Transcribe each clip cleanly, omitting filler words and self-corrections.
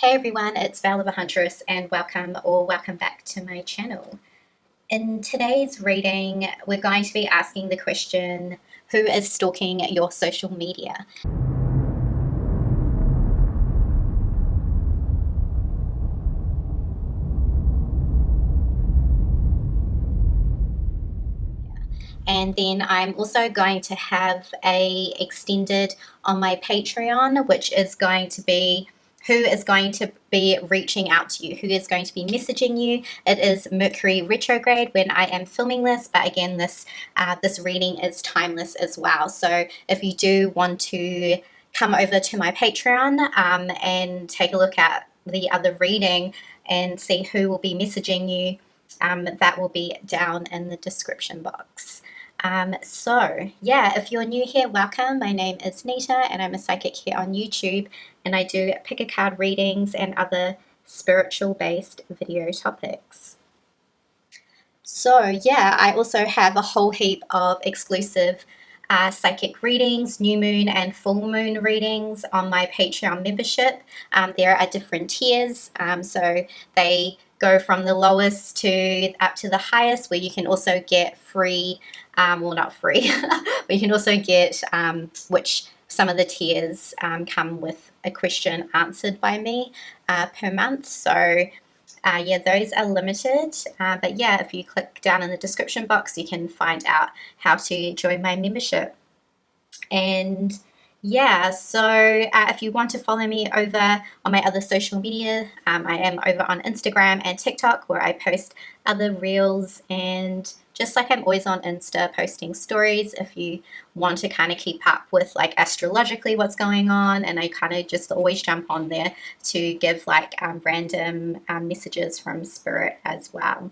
Hey everyone, it's Veil of Huntress and welcome back to my channel. In today's reading, we're going to be asking the question, who is stalking your social media? And then I'm also going to have a extended on my Patreon, which is going to be who is going to be reaching out to you, who is going to be messaging you. It is Mercury retrograde when I am filming this, but again, this reading is timeless as well. So if you do want to come over to my Patreon and take a look at the other reading and see who will be messaging you, that will be down in the description box. So yeah, if you're new here, welcome. My name is Nita and I'm a psychic here on YouTube, and I do pick a card readings and other spiritual based video topics. So yeah, I also have a whole heap of exclusive psychic readings, new moon and full moon readings on my Patreon membership. There are different tiers, so they go from the lowest to up to the highest, where you can also get free, well not free, but you can also get which some of the tiers come with a question answered by me per month. So yeah, those are limited, but yeah, if you click down in the description box, you can find out how to join my membership. And yeah, so if you want to follow me over on my other social media, I am over on Instagram and TikTok, where I post other reels, and just like I'm always on Insta posting stories, if you want to kind of keep up with like astrologically what's going on, and I kind of just always jump on there to give like random messages from spirit as well.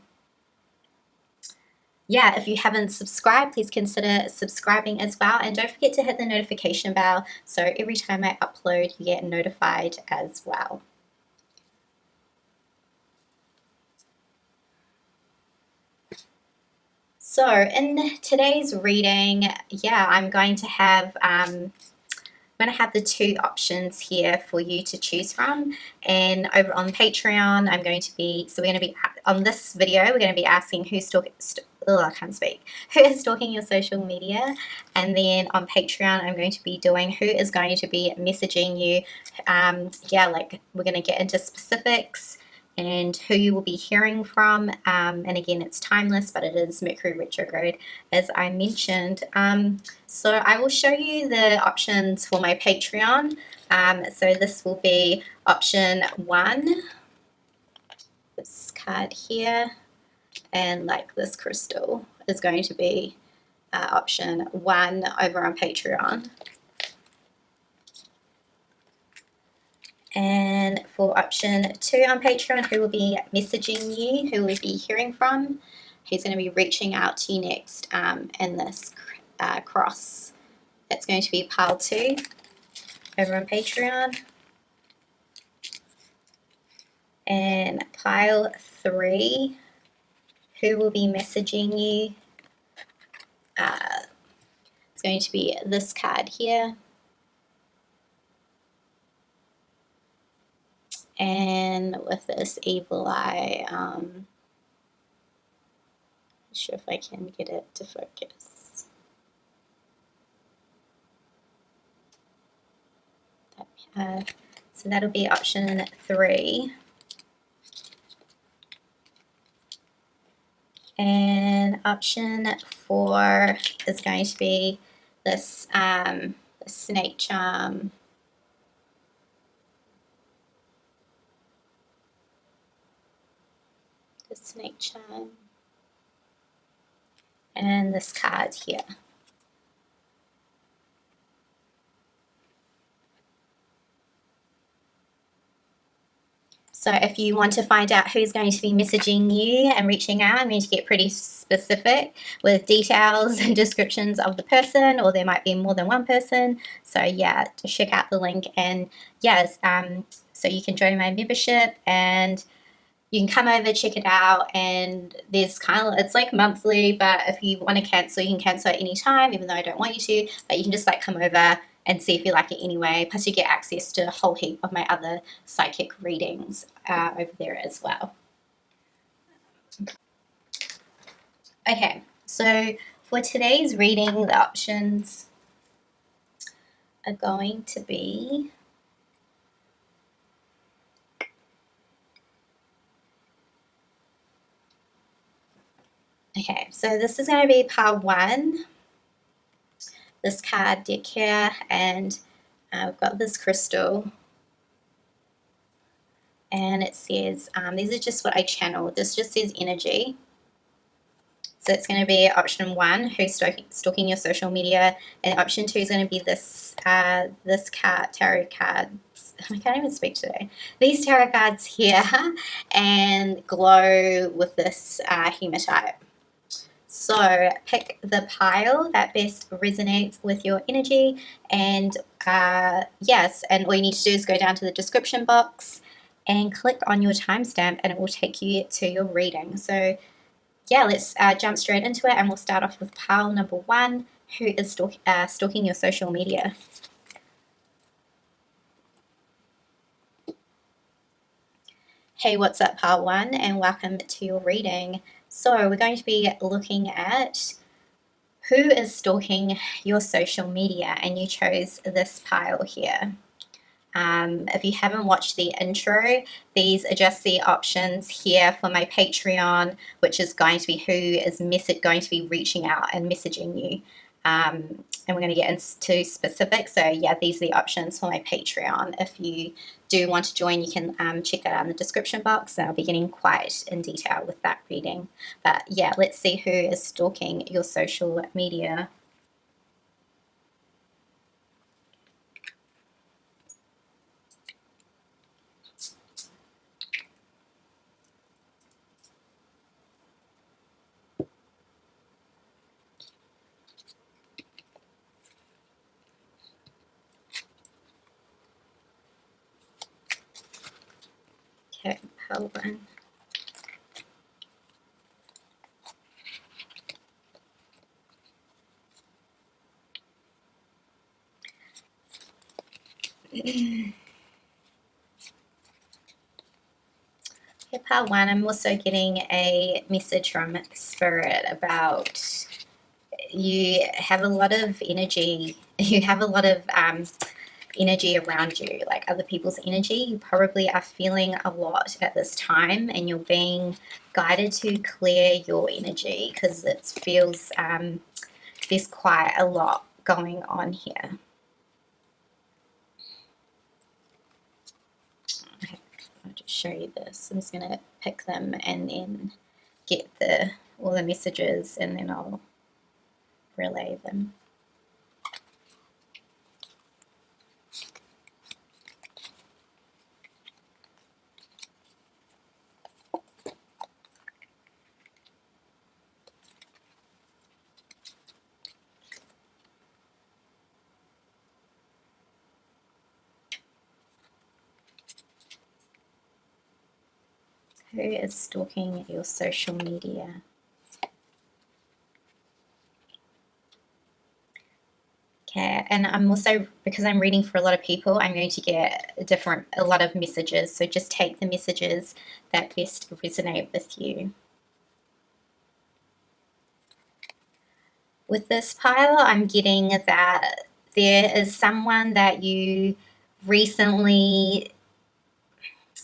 Yeah, if you haven't subscribed, please consider subscribing as well, and don't forget to hit the notification bell so every time I upload you get notified as well. So in today's reading, yeah, I'm going to have the two options here for you to choose from. And over on Patreon, I'm going to be, so we're going to be, on this video, we're going to be asking who's stalking, I can't speak, who is stalking your social media. And then on Patreon, I'm going to be doing who is going to be messaging you. Yeah, like we're going to get into specifics and who you will be hearing from, and again, it's timeless, but it is Mercury retrograde, as I mentioned. So I will show you the options for my Patreon. So this will be option 1, this card here, and like this crystal is going to be option 1 over on Patreon. And for option 2 on Patreon, who will be messaging you, who will we be hearing from, who's going to be reaching out to you next in this cross. That's going to be pile 2 over on Patreon. And pile 3, who will be messaging you, it's going to be this card here. And with this evil eye, not sure if I can get it to focus. So that'll be option 3. And option 4 is going to be this snake charm. Snake charm, and this card here. So if you want to find out who's going to be messaging you and reaching out, I'm going to get pretty specific with details and descriptions of the person, or there might be more than one person. So yeah, just check out the link, and yes, so you can join my membership and you can come over, check it out, and there's kind of, it's like monthly, but if you want to cancel, you can cancel at any time, even though I don't want you to, but you can just like come over, and see if you like it anyway. Plus you get access to a whole heap of my other psychic readings over there as well. Okay, so for today's reading, the options are going to be okay, so this is going to be pile 1, this card deck here, and I've got this crystal, and it says, these are just what I channeled. This just says energy. So it's going to be option 1, who's stalking your social media, and option 2 is going to be this this card, tarot cards. I can't even speak today. These tarot cards here, and glow with this hematite. So pick the pile that best resonates with your energy, and yes, and all you need to do is go down to the description box and click on your timestamp, and it will take you to your reading. So yeah, let's jump straight into it, and we'll start off with pile number 1, who is stalking your social media. Hey, what's up, pile 1, and welcome to your reading. So we're going to be looking at who is stalking your social media, and you chose this pile here. If you haven't watched the intro, these are just the options here for my Patreon, which is going to be who is going to be reaching out and messaging you. And we're going to get into specifics. So yeah, these are the options for my Patreon. If you do want to join, you can check that out in the description box. I'll be getting quite in detail with that reading. But yeah, let's see who is stalking your social media. Okay, pile 1. Okay, pile 1, I'm also getting a message from Spirit about you have a lot of energy. You have a lot of energy around you, like other people's energy. You probably are feeling a lot at this time, and you're being guided to clear your energy because it feels there's quite a lot going on here. Okay, I'll just show you this. I'm just going to pick them and then get all the messages, and then I'll relay them. Who is stalking your social media? Okay, and I'm also, because I'm reading for a lot of people, I'm going to get a lot of messages. So just take the messages that best resonate with you. With this pile, I'm getting that there is someone that you recently,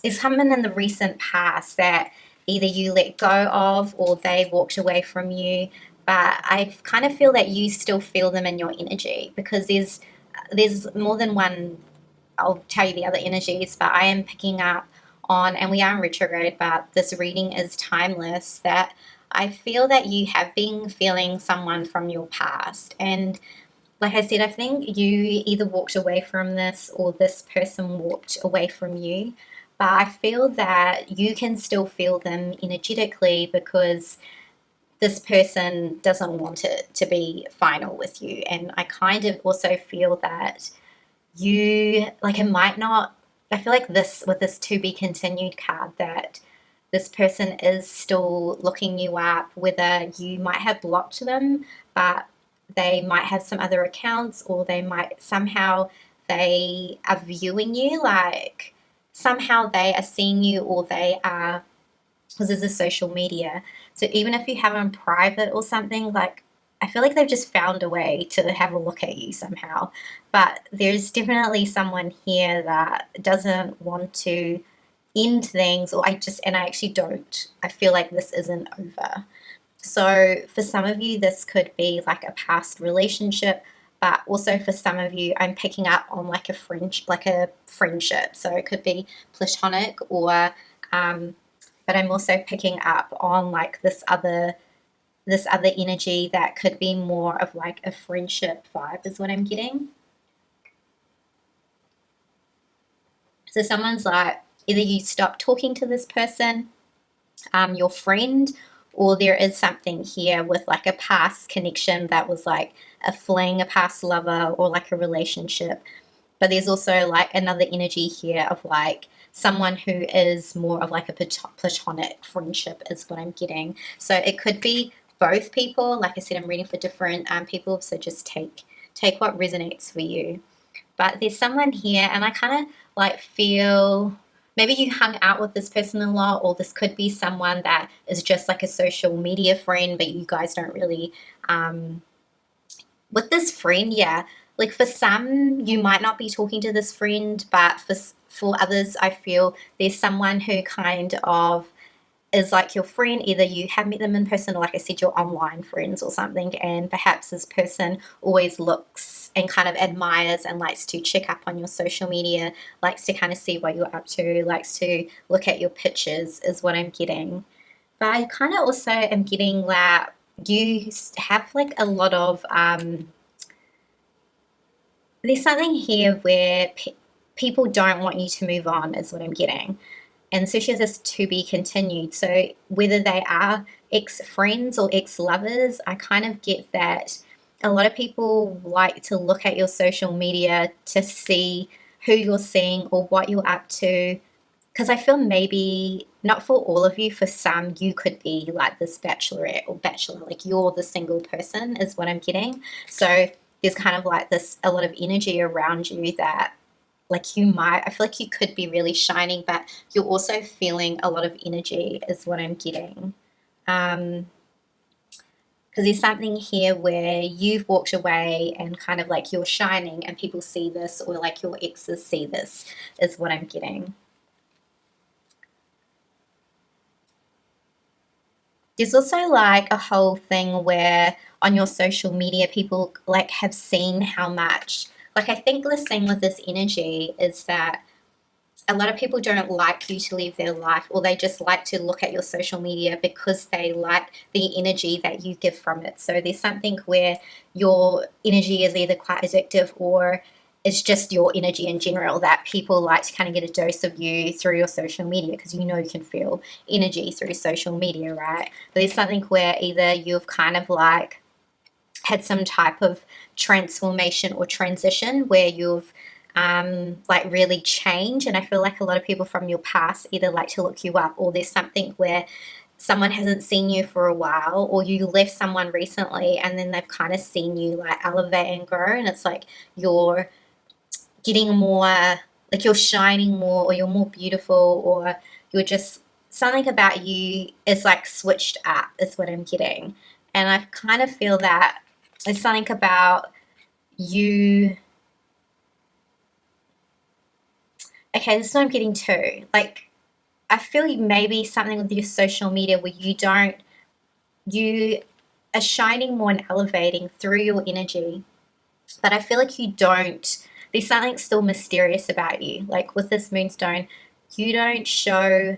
is someone in the recent past that either you let go of or they walked away from you, but I kind of feel that you still feel them in your energy, because there's more than one. I'll tell you the other energies, but I am picking up on, and we are in retrograde, but this reading is timeless, that I feel that you have been feeling someone from your past. And like I said, I think you either walked away from this or this person walked away from you. But I feel that you can still feel them energetically, because this person doesn't want it to be final with you. And I kind of also feel that you, like, it might not, I feel like this, with this to be continued card, that this person is still looking you up, whether you might have blocked them, but they might have some other accounts, or they might somehow they are viewing you, like somehow they are seeing you, or they are, because this is social media. So even if you have them private or something, like I feel like they've just found a way to have a look at you somehow. But there's definitely someone here that doesn't want to end things, or I actually don't. I feel like this isn't over. So for some of you, this could be like a past relationship, but also for some of you, I'm picking up on like a friendship. So it could be platonic, or but I'm also picking up on like this other energy that could be more of like a friendship vibe is what I'm getting. So someone's like, either you stop talking to this person, your friend, or there is something here with like a past connection that was like a fling, a past lover, or like a relationship. But there's also like another energy here of like someone who is more of like a platonic friendship is what I'm getting. So it could be both people. Like I said, I'm reading for different people, so just take what resonates for you. But there's someone here, and I kind of like feel maybe you hung out with this person a lot, or this could be someone that is just like a social media friend, but you guys don't really with this friend, yeah, like for some you might not be talking to this friend, but for others I feel there's someone who kind of is like your friend. Either you have met them in person, or like I said, you're online friends or something, and perhaps this person always looks and kind of admires and likes to check up on your social media, likes to kind of see what you're up to, likes to look at your pictures is what I'm getting. But I kind of also am getting that you have like a lot of there's something here where people don't want you to move on is what I'm getting. And so she has this to be continued. So whether they are ex-friends or ex-lovers, I kind of get that a lot of people like to look at your social media to see who you're seeing or what you're up to. Because I feel maybe, not for all of you, for some, you could be like this bachelorette or bachelor, like you're the single person is what I'm getting. So there's kind of like this, a lot of energy around you that like I feel like you could be really shining, but you're also feeling a lot of energy is what I'm getting. Because there's something here where you've walked away and kind of like you're shining and people see this, or like your exes see this is what I'm getting. There's also like a whole thing where on your social media people like have seen how much, like I think the thing with this energy is that a lot of people don't like you to live their life, or they just like to look at your social media because they like the energy that you give from it. So there's something where your energy is either quite addictive, or it's just your energy in general that people like to kind of get a dose of you through your social media, because you know you can feel energy through social media, right? But there's something where either you've kind of like had some type of transformation or transition where you've like really change. And I feel like a lot of people from your past either like to look you up, or there's something where someone hasn't seen you for a while, or you left someone recently and then they've kind of seen you like elevate and grow, and it's like you're getting more, like you're shining more, or you're more beautiful, or you're just, something about you is like switched up is what I'm getting. And I kind of feel that there's something about you. Okay, this is what I'm getting to. Like, I feel maybe something with your social media where you are shining more and elevating through your energy, but I feel like there's something still mysterious about you. Like with this moonstone, you don't show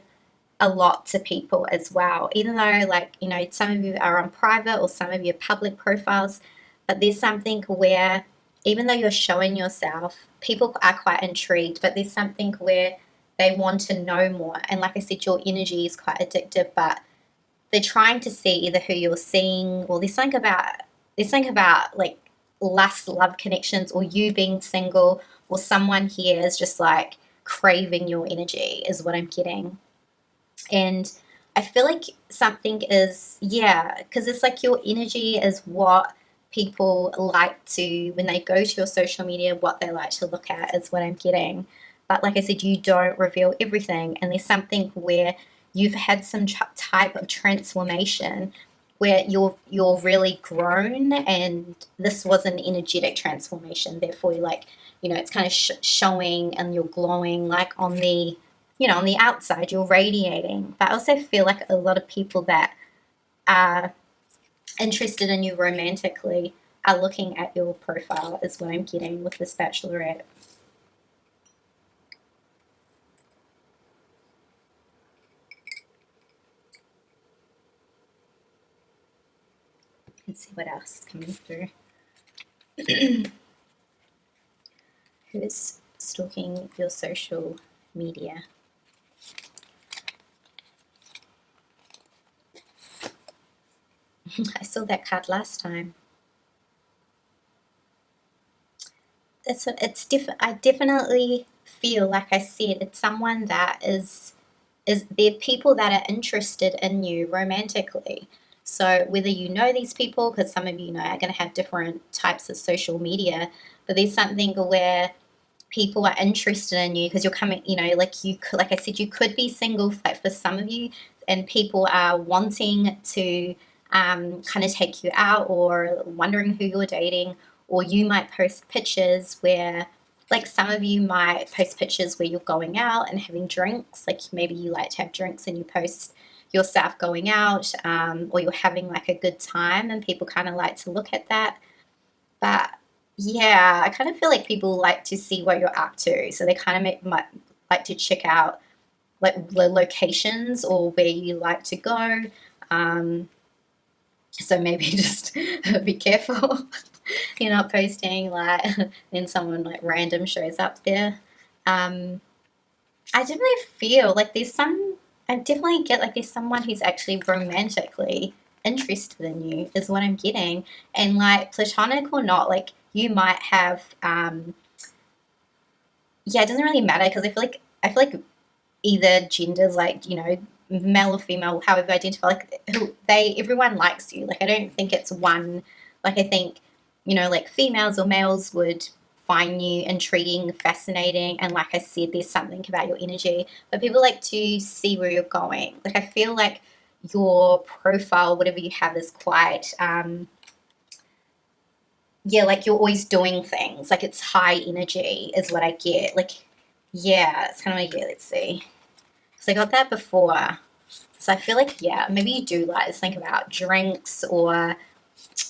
a lot to people as well, even though like, you know, some of you are on private or some of you are public profiles, but there's something where even though you're showing yourself, people are quite intrigued, but there's something where they want to know more. And like I said, your energy is quite addictive, but they're trying to see either who you're seeing, or there's something about like lust, love connections, or you being single, or someone here is just like craving your energy is what I'm getting. And I feel like something is, yeah, because it's like your energy is what people like to, when they go to your social media, what they like to look at is what I'm getting. But like I said, you don't reveal everything, and there's something where you've had some type of transformation where you're really grown, and this was an energetic transformation. Therefore, like, you know, it's kind of showing, and you're glowing, like on the, you know, on the outside, you're radiating. But I also feel like a lot of people that are interested in you romantically are looking at your profile, is what I'm getting with this bachelorette. Let's see what else is coming through. Who's stalking your social media? I saw that card last time. I definitely feel, like I said, it's someone that is they're people that are interested in you romantically. So whether you know these people, because some of you know are going to have different types of social media, but there's something where people are interested in you because you're coming, you know, like you could, like I said, you could be single, like for some of you, and people are wanting to kind of take you out, or wondering who you're dating, or you might post pictures where, like some of you might post pictures where you're going out and having drinks, like maybe you like to have drinks and you post yourself going out, or you're having like a good time, and people kind of like to look at that. But yeah, I kind of feel like people like to see what you're up to, so they kind of might like to check out like the locations or where you like to go. So maybe just be careful. You're not posting like then someone like random shows up there. I definitely feel like I definitely get like there's someone who's actually romantically interested in you, is what I'm getting. And like platonic or not, like you might have, yeah, it doesn't really matter, because I feel like either genders, like, you know, male or female, however you identify, like everyone likes you. Like I don't think it's one, like I think, you know, like females or males would find you intriguing, fascinating, and like I said, there's something about your energy, but people like to see where you're going. Like I feel like your profile, whatever you have, is quite yeah, like you're always doing things, like it's high energy is what I get. Like, yeah, it's kind of like, yeah, let's see. So I got that before. So I feel like, yeah, maybe you do like to think about drinks, or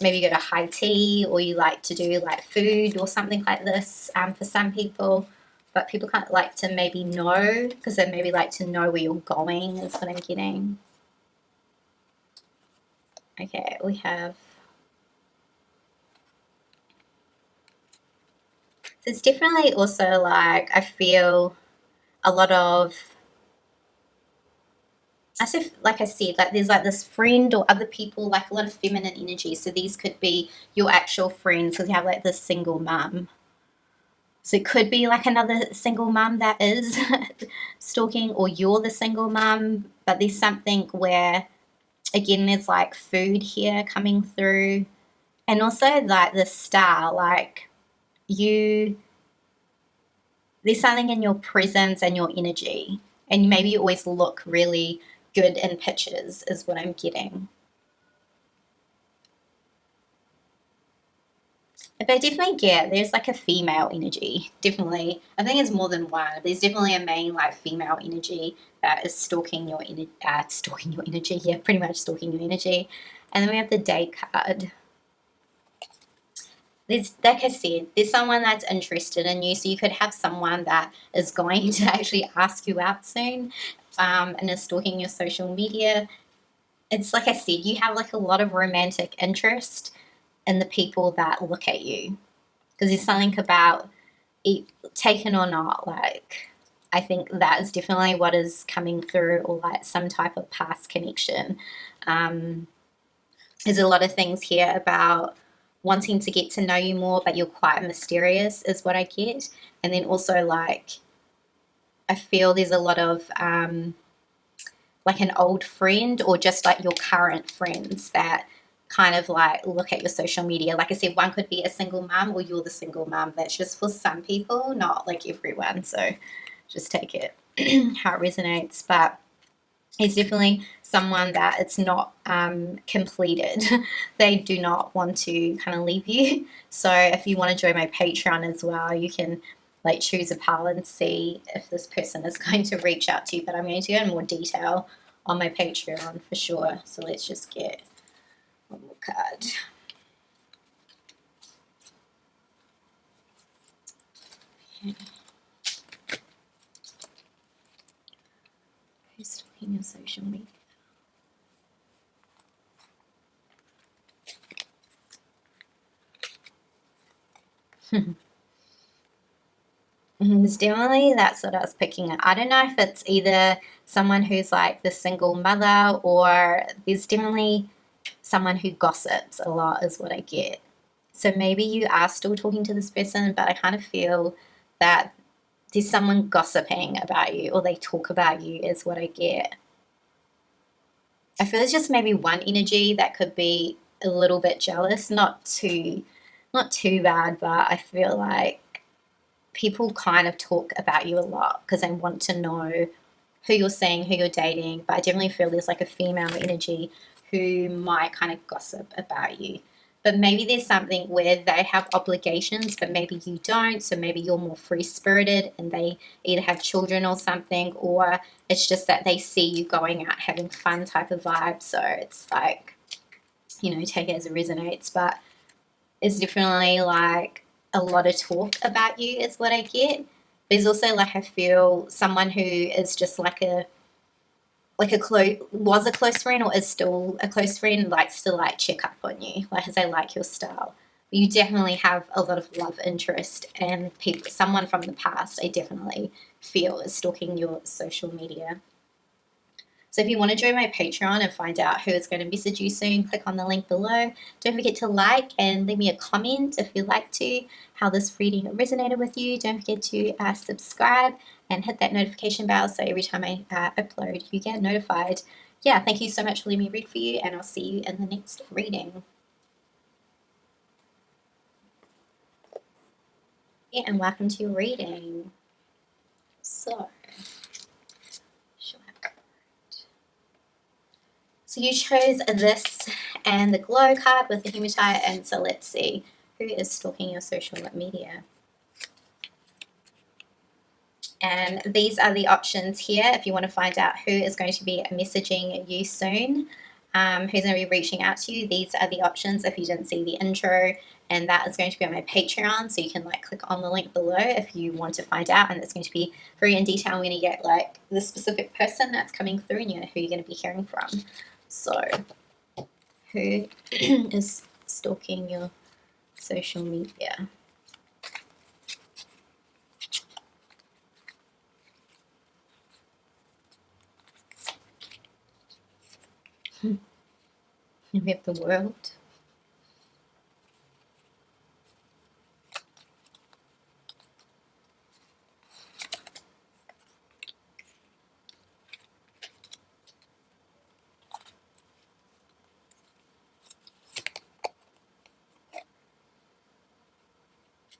maybe you go to high tea, or you like to do like food or something like this, for some people. But people kind of like to maybe know, because they maybe like to know where you're going, is what I'm getting. Okay, we have... So it's definitely also like, I feel a lot of... As if, like I said, like there's like this friend or other people, like a lot of feminine energy. So these could be your actual friends, because you have like this single mum. So it could be like another single mum that is stalking, or you're the single mum. But there's something where, again, there's like food here coming through. And also like the star, like there's something in your presence and your energy. And maybe you always look really good in pictures, is what I'm getting. But I definitely get there's like a female energy. Definitely. I think it's more than one. There's definitely a main like female energy that is stalking your stalking your energy. Yeah, pretty much stalking your energy. And then we have the day card. There's, like I said, there's someone that's interested in you. So you could have someone that is going to actually ask you out soon, and is stalking your social media. It's like I said, you have like a lot of romantic interest in the people that look at you, because there's something about it, taken or not. Like I think that is definitely what is coming through, or like some type of past connection. There's a lot of things here about wanting to get to know you more, but you're quite mysterious, is what I get. And then also like I feel there's a lot of like an old friend, or just like your current friends that kind of like look at your social media. Like I said, one could be a single mum, or you're the single mum. That's just for some people, not like everyone. So just take it how it resonates. But it's definitely someone that it's not completed. They do not want to kind of leave you. So if you want to join my Patreon as well, you can like choose a pile and see if this person is going to reach out to you. But I'm going to go in more detail on my Patreon for sure. So let's just get one more card. Okay. Who's stalking your social media? It's definitely that's what I was picking up. I don't know if it's either someone who's like the single mother, or there's definitely someone who gossips a lot is what I get. So maybe you are still talking to this person, but I kind of feel that there's someone gossiping about you, or they talk about you is what I get. I feel it's just maybe one energy that could be a little bit jealous, not too bad, but I feel like people kind of talk about you a lot because they want to know who you're seeing, who you're dating. But I definitely feel there's like a female energy who might kind of gossip about you. But maybe there's something where they have obligations, but maybe you don't. So maybe you're more free-spirited and they either have children or something, or it's just that they see you going out having fun type of vibe. So it's like, you know, take it as it resonates. But it's definitely like a lot of talk about you is what I get. There's also like I feel someone who is just like was a close friend or is still a close friend, likes to like check up on you, like as they like your style. You definitely have a lot of love interest, and someone from the past I definitely feel is stalking your social media. So if you want to join my Patreon and find out who is going to message you soon, click on the link below. Don't forget to like and leave me a comment if you'd like to, how this reading resonated with you. Don't forget to subscribe and hit that notification bell so every time I upload, you get notified. Yeah, thank you so much for letting me read for you, and I'll see you in the next reading. Yeah, and welcome to your reading. So you chose this and the glow card with the hematite, and so let's see who is stalking your social media. And these are the options here if you want to find out who is going to be messaging you soon, who's going to be reaching out to you. These are the options if you didn't see the intro, and that is going to be on my Patreon, so you can like click on the link below if you want to find out, and it's going to be very in detail. I'm going to get like the specific person that's coming through, and you know who you're going to be hearing from. So who is stalking your social media? We have the world.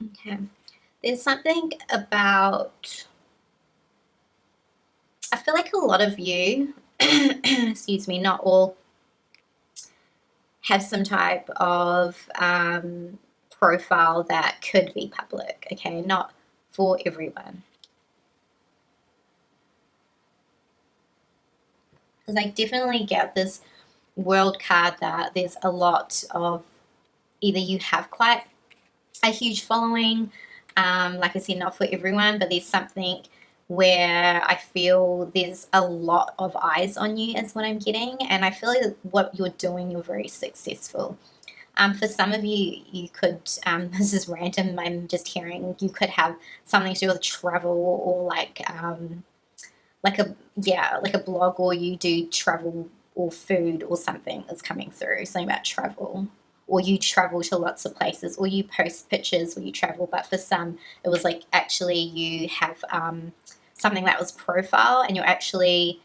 Okay. There's something about, I feel like a lot of you, excuse me, not all, have some type of profile that could be public, okay? Not for everyone. Because I definitely get this world card that there's a lot of, either you have quite a huge following, like I said, not for everyone, but there's something where I feel there's a lot of eyes on you is what I'm getting, and I feel like what you're doing, you're very successful. For some of you, you could, this is random, I'm just hearing, you could have something to do with travel, or like a blog, or you do travel or food or something that's coming through, something about travel. Or you travel to lots of places, or you post pictures where you travel. But for some, it was like actually you have something that was profile, and you're actually,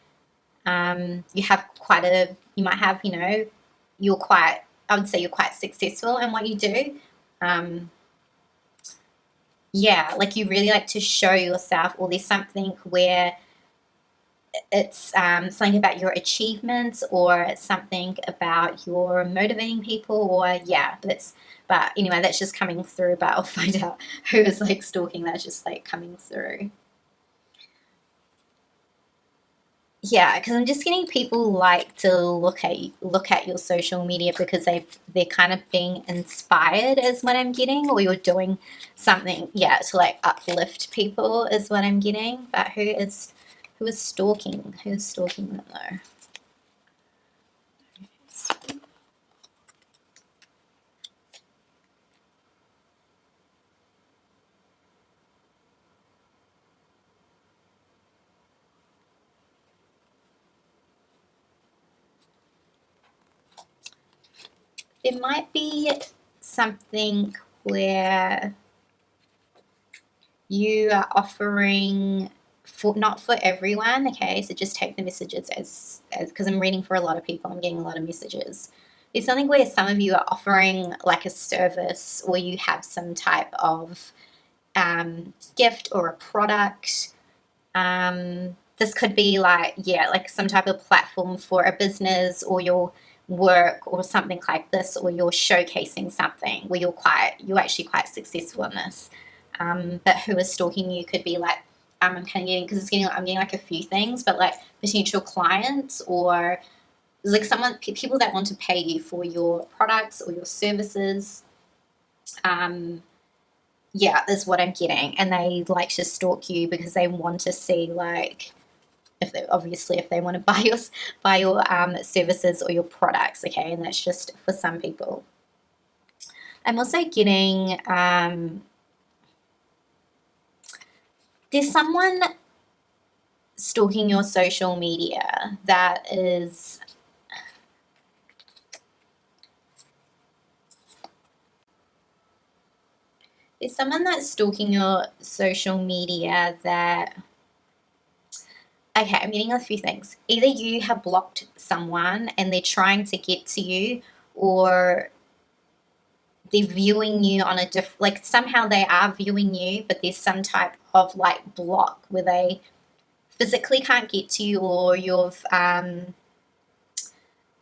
you have quite a, you might have, you know, you're quite I would say you're quite successful in what you do. Yeah, like you really like to show yourself, or there's something where it's something about your achievements, or it's something about your motivating people, or yeah, but anyway, that's just coming through, but I'll find out who is like stalking. That's just like coming through. Yeah, because I'm just getting people like to look at your social media because they're kind of being inspired is what I'm getting, or you're doing something, yeah, to like uplift people is what I'm getting. But who is stalking? Who's stalking them though? There might be something where you are offering for, not for everyone, okay, so just take the messages as because I'm reading for a lot of people, I'm getting a lot of messages. There's something where some of you are offering like a service, or you have some type of gift or a product. This could be like, yeah, like some type of platform for a business or your work or something like this, or you're showcasing something where you're actually quite successful in this. But who is stalking you could be like, I'm kind of getting, because I'm getting like a few things, but like potential clients, or like people that want to pay you for your products or your services. Yeah, is what I'm getting, and they like to stalk you because they want to see like if they want to buy your services or your products, okay, and that's just for some people. I'm also getting there's someone stalking your social media that is there's someone that's stalking your social media that, okay, I'm getting a few things. Either you have blocked someone and they're trying to get to you, or they're viewing you on a like somehow they are viewing you, but there's some type of like block where they physically can't get to you, or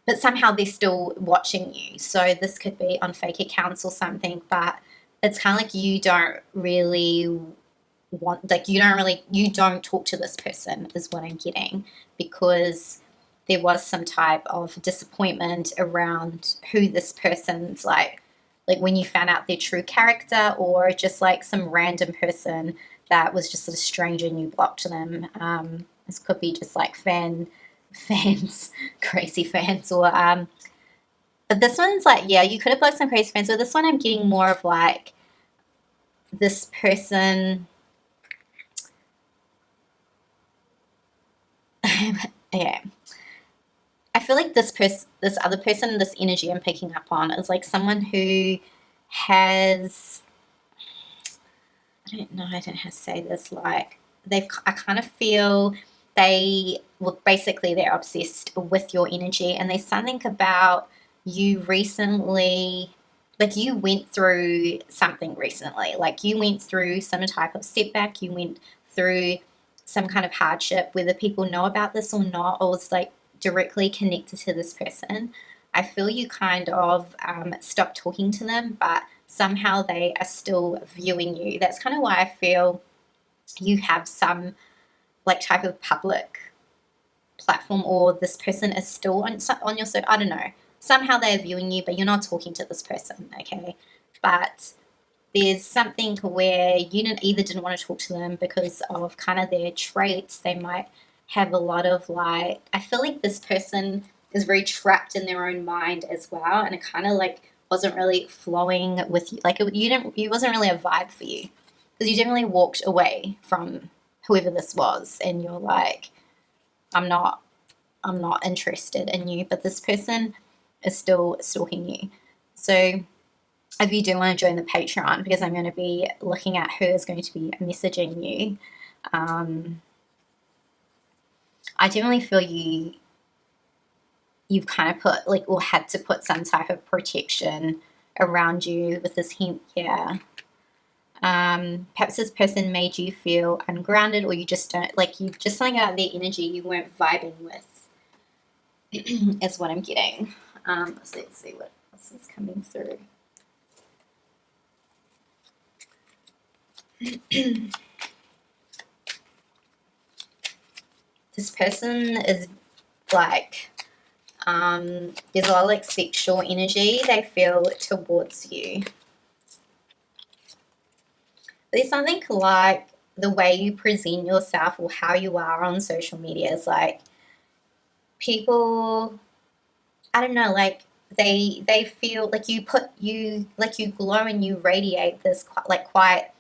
but somehow they're still watching you. So this could be on fake accounts or something, but it's kind of like you don't really you don't talk to this person is what I'm getting, because there was some type of disappointment around who this person's like when you found out their true character, or just like some random person that was just a stranger and you blocked them. This could be just like fans, crazy fans, or but this one's like, yeah, you could have blocked some crazy fans, but this one I'm getting more of like this person. Yeah, I feel like this other person, this energy I'm picking up on is like someone who has, I don't know how to say this, like I kind of feel they're obsessed with your energy, and there's something about you recently, like you went through something recently, like you went through some type of setback, you went through some kind of hardship, whether people know about this or not, or it's like directly connected to this person. I feel you kind of stopped talking to them, but somehow they are still viewing you. That's kind of why I feel you have some like type of public platform, or this person is still on your, so I don't know. Somehow they're viewing you, but you're not talking to this person, okay? But there's something where you didn't want to talk to them because of kind of their traits. They might have a lot of like, I feel like this person is very trapped in their own mind as well, and it kind of like wasn't really flowing with you. Like it wasn't really a vibe for you, because you definitely walked away from whoever this was, and you're like, I'm not interested in you, but this person is still stalking you. So if you do want to join the Patreon, because I'm going to be looking at who is going to be messaging you, I definitely feel you've kind of put like, or had to put some type of protection around you with this hint here. Perhaps this person made you feel ungrounded, or you just don't, like, you just something about their energy you weren't vibing with is what I'm getting. So let's see what else is coming through. This person is like, there's a lot of like sexual energy they feel towards you. There's something like the way you present yourself or how you are on social media is like, people, I don't know, like they feel like you glow and you radiate this quite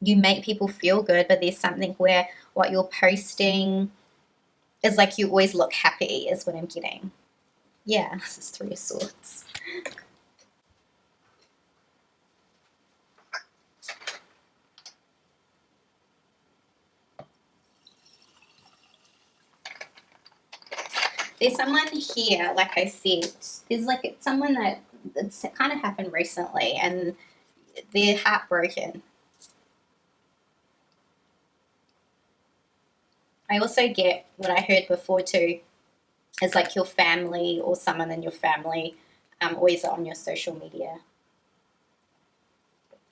you make people feel good, but there's something where what you're posting is like you always look happy is what I'm getting. Yeah, this is Three of Swords. There's someone here, like I said, there's like someone that it's kind of happened recently and they're heartbroken. I also get what I heard before too, is like your family or someone in your family always on your social media.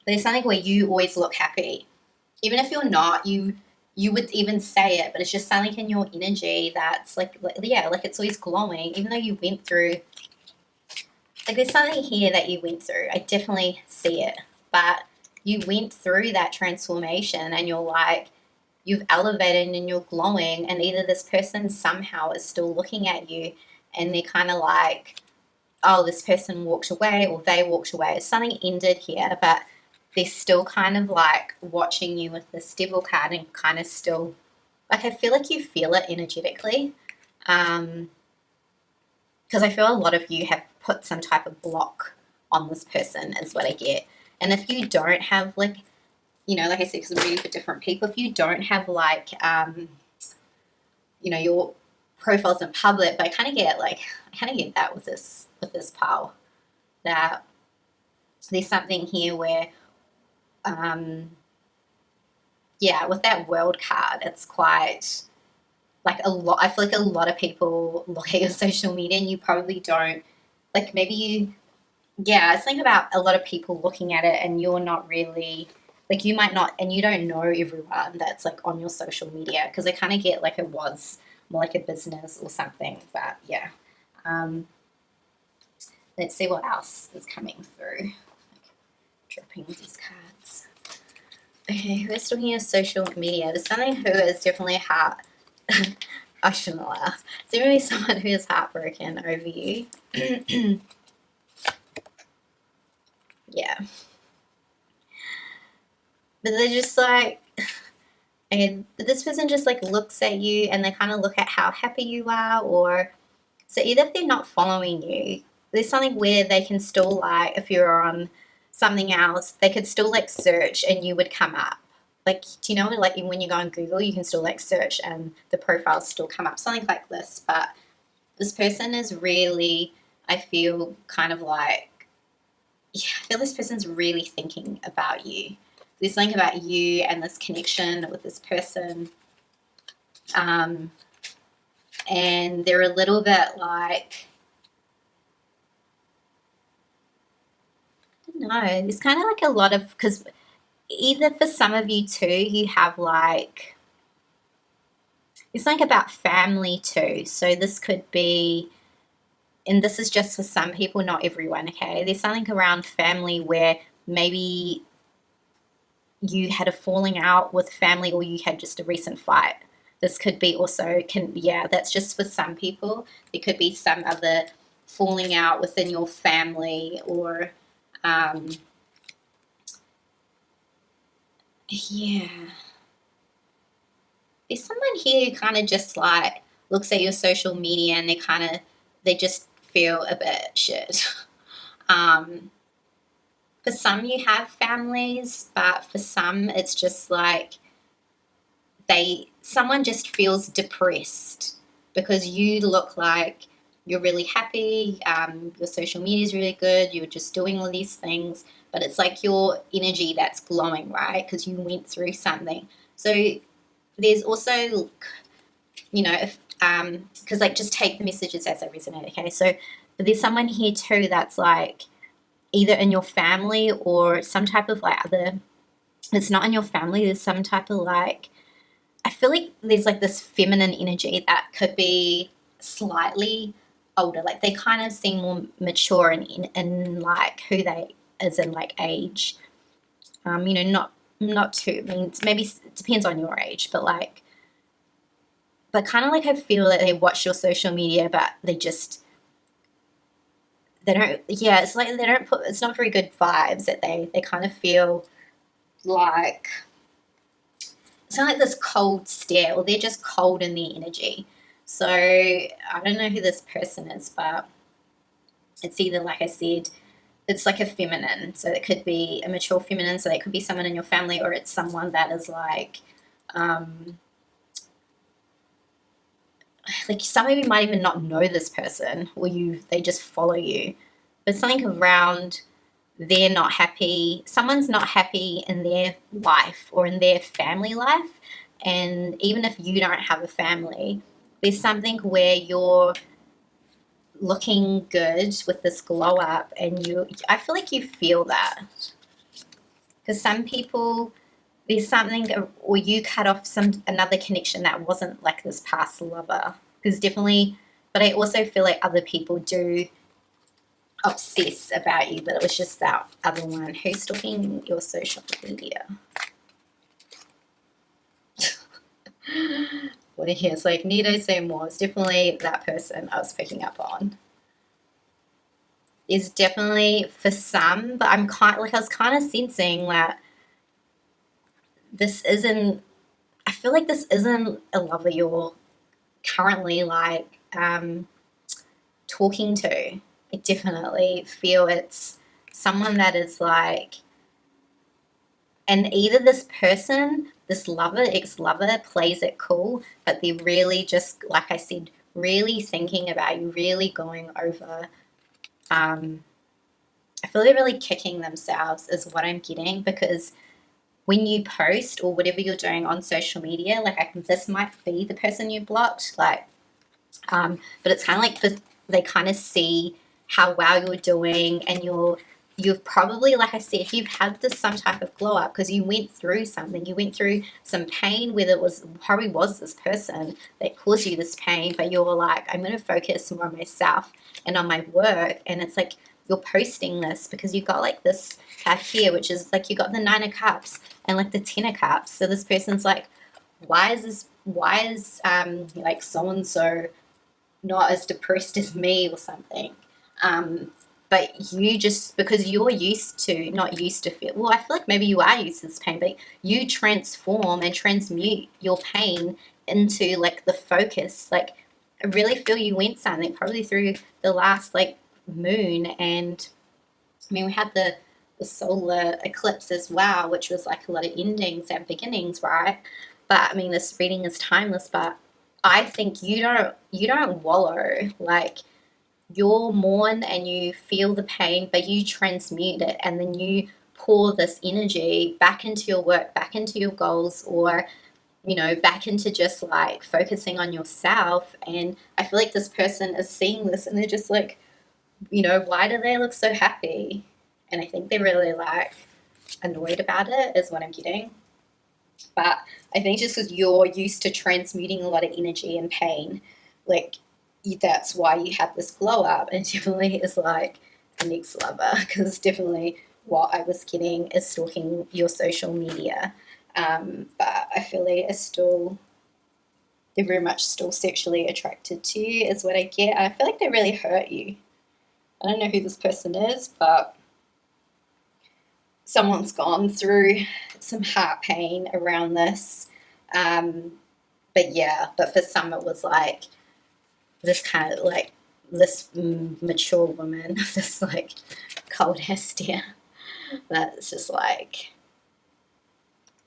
There's something where you always look happy. Even if you're not, you would even say it, but it's just something in your energy that's like yeah, like it's always glowing, even though you went through, like there's something here that you went through. I definitely see it, but you went through that transformation and you're like, you've elevated and you're glowing, and either this person somehow is still looking at you and they're kind of like, oh, this person walked away or they walked away. Something ended here, but they're still kind of like watching you with this devil card and kind of still, like I feel like you feel it energetically. Because I feel a lot of you have put some type of block on this person is what I get. And if you don't have like, you know, like I said, because I'm reading for different people, if you don't have like, you know, your profiles in public, but I kind of get that with this pile, that there's something here where, yeah, with that World card, it's quite like a lot. I feel like a lot of people look at your social media and you probably don't, like maybe you, yeah, I think about a lot of people looking at it and you're not really, like you might not, and you don't know everyone that's like on your social media, because I kind of get like it was more like a business or something, but yeah. Let's see what else is coming through. Dropping these cards. Okay, who's still here? Social media. There's something who is definitely I shouldn't laugh. There's definitely someone who is heartbroken over you. Yeah. But they're just like, and this person just like looks at you and they kind of look at how happy you are, or so either if they're not following you, there's something where they can still like, if you're on something else, they could still like search and you would come up. Like, do you know, like when you go on Google, you can still like search and the profiles still come up, something like this. But this person is really, I feel kind of like, yeah, I feel this person's really thinking about you. There's something about you and this connection with this person. And they're a little bit like, I don't know, there's kind of like a lot of, because either for some of you too, you have like, it's like about family too. So this could be, and this is just for some people, not everyone, okay? There's something around family where maybe you had a falling out with family or you had just a recent fight. This could be also, yeah, that's just for some people. There could be some other falling out within your family, or, yeah. There's someone here who kind of just like looks at your social media and they just feel a bit shit. For some you have families, but for some it's just like someone just feels depressed. because you look like you're really happy, your social media is really good, you're just doing all these things, but it's like your energy that's glowing, right? Because you went through something. So there's also, you know, if because like just take the messages as they resonate, okay? So but there's someone here too that's like either in your family or some type of like other, it's not in your family, there's some type of like, I feel like there's like this feminine energy that could be slightly older, like they kind of seem more mature in like who they is in like age, you know, not too, I mean maybe it depends on your age, but like, but kind of like I feel that they watch your social media but they don't, yeah, it's like they don't put, it's not very good vibes, that they kind of feel like it's not like this cold stare, or they're just cold in their energy. So I don't know who this person is, but it's either, like I said, it's like a feminine, so it could be a mature feminine, so it could be someone in your family, or it's someone that is like some of you might even not know this person, or they just follow you, but something around they're not happy, someone's not happy in their life or in their family life, and even if you don't have a family, there's something where you're looking good with this glow up, and I feel like you feel that, because some people, there's something, or you cut off another connection that wasn't like this past lover, because definitely, but I also feel like other people do obsess about you, but it was just that other one who's stalking your social media. Well, here's like Nita, say more. It's definitely that person I was picking up on. Is definitely for some, but I was kind of sensing that this isn't, I feel like this isn't a lover you're currently like talking to. I definitely feel it's someone that is like, and either this person, this lover, ex-lover, plays it cool, but they're really just, like I said, really thinking about you, really going over, I feel they're really kicking themselves is what I'm getting, because when you post or whatever you're doing on social media, like this might be the person you blocked, like, but it's kind of like they kind of see how well you're doing, and you've probably, like I said, if you've had some type of glow up because you went through something, you went through some pain, whether it probably was this person that caused you this pain, but you're like, I'm going to focus more on myself and on my work, and it's like you're posting this because you got like this card here, which is like you got the 9 of Cups and like the 10 of Cups. So this person's like, why is like so and so not as depressed as me or something? But you just, because you're not used to feel, well, I feel like maybe you are used to this pain, but you transform and transmute your pain into like the focus. Like I really feel you went something probably through the last like moon, and I mean we had the solar eclipse as well, which was like a lot of endings and beginnings, right? But I mean this reading is timeless, but I think you don't wallow, like you'll mourn and you feel the pain, but you transmute it, and then you pour this energy back into your work, back into your goals, or you know, back into just like focusing on yourself. And I feel like this person is seeing this and they're just like, you know, why do they look so happy? And I think they're really like annoyed about it is what I'm getting. But I think just because you're used to transmuting a lot of energy and pain, like that's why you have this glow up, and definitely is like an ex-lover, because definitely what I was getting is stalking your social media. But I feel like they're very much still sexually attracted to you is what I get. And I feel like they really hurt you. I don't know who this person is, but someone's gone through some heart pain around this. But yeah, but for some it was like this kind of like this mature woman, this like cold ass stare. That's just like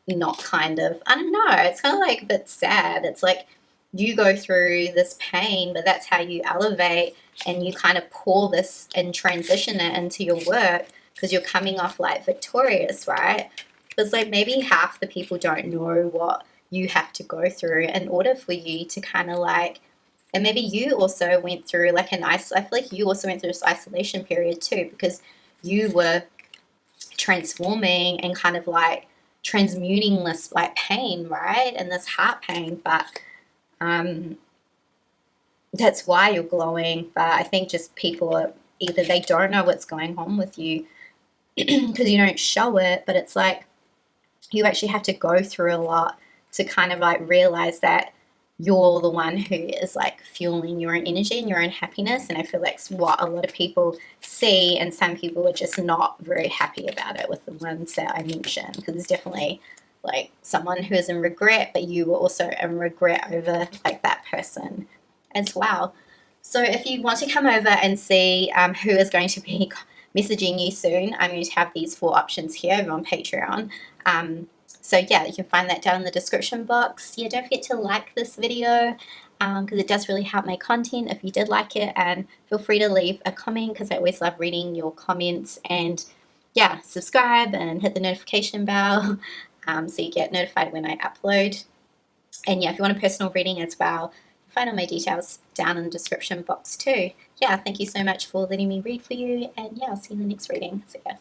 not kind of, I don't know, it's kind of like a bit sad. It's like you go through this pain, but that's how you elevate, and you kind of pour this and transition it into your work because you're coming off like victorious, right? But it's like maybe half the people don't know what you have to go through in order for you to kind of like, and maybe you also went through like I feel like you also went through this isolation period too, because you were transforming and kind of like transmuting this like pain, right? And this heart pain, but that's why you're glowing. But I think just people are either they don't know what's going on with you because you don't show it, but it's like you actually have to go through a lot to kind of like realize that you're the one who is like fueling your own energy and your own happiness. And I feel like it's what a lot of people see, and some people are just not very happy about it with the ones that I mentioned, because there's definitely like someone who is in regret, but you were also in regret over like that person as well. So if you want to come over and see who is going to be messaging you soon, I'm going to have these 4 options here over on Patreon. So yeah, you can find that down in the description box. Yeah, don't forget to like this video because it does really help my content if you did like it, and feel free to leave a comment because I always love reading your comments. And yeah, subscribe and hit the notification bell so you get notified when I upload. And yeah, if you want a personal reading as well, find all my details down in the description box too. Yeah, thank you so much for letting me read for you, and yeah, I'll see you in the next reading. See ya.